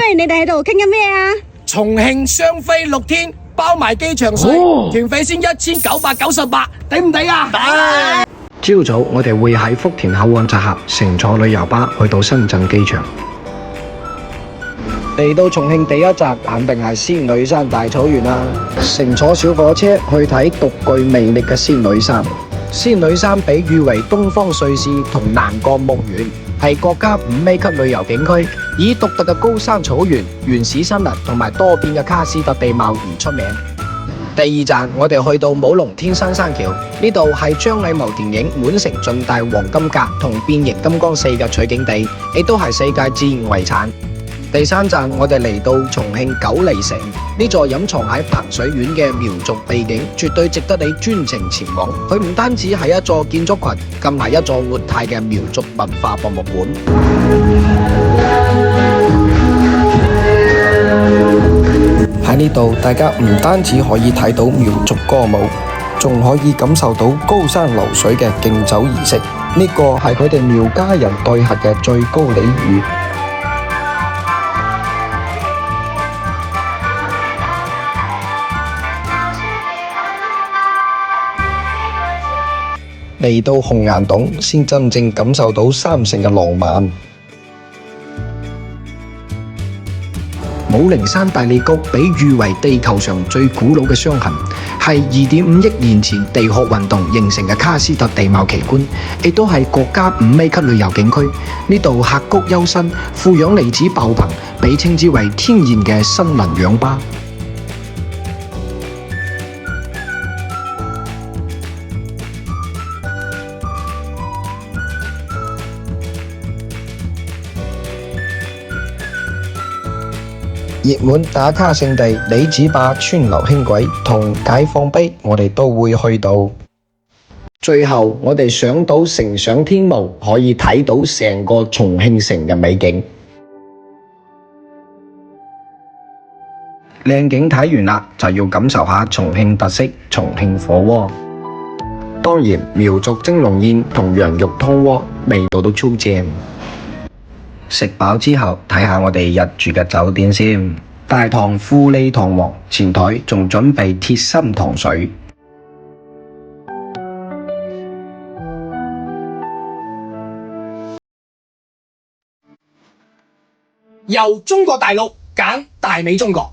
喂，你哋喺度傾緊咩啊？重慶雙飛6天，包埋機場稅，團費先1998，抵唔抵啊？抵！朝早我哋會喺福田口岸集合，乘坐旅遊巴去到深圳機場。嚟到重慶第一站肯定係仙女山大草原啦，乘坐小火車去睇獨具魅力嘅仙女山。仙女山被譽為東方瑞士同南國墓園，係國家5A級旅遊景區，以獨特嘅高山草原、原始森林同埋多變嘅喀斯特地貌而出名。第二站，我哋去到武隆天山山橋，呢度係張藝謀電影《滿城盡帶黃金甲》同《變形金剛4》嘅取景地，亦都係世界自然遺產。第三站，我哋嚟到重慶九里城，呢座隱藏喺彭水縣嘅苗族秘境，絕對值得你專程前往。佢唔單止係一座建築群，更係一座活態嘅苗族文化博物館。喺呢度，大家唔單止可以睇到苗族歌舞，仲可以感受到高山流水嘅敬酒儀式。呢個係佢哋苗家人對客嘅最高禮遇。嚟到洪崖洞，先真正感受到三聖嘅浪漫。武陵山大理谷被譽為地球上最古老嘅傷痕，係2.5億年前地殼運動形成嘅喀斯特地貌奇觀，亦都係國家5A級旅遊景區。呢度峽谷幽深，負氧離子爆棚，被稱之為天然嘅森林氧吧。熱門打卡勝地李子壩川流輕軌同解放碑，我哋都會去到。最後，我哋上到城上天幕，可以睇到成個重慶城嘅美景。靚景睇完啦，就要感受下重慶特色重慶火鍋。當然，苗族蒸籠宴同羊肉湯鍋味道都超正。食飽之後，睇下我哋入住嘅酒店先。大堂富麗堂皇，前台仲準備鐵心糖水。由中國大陸揀大美中國。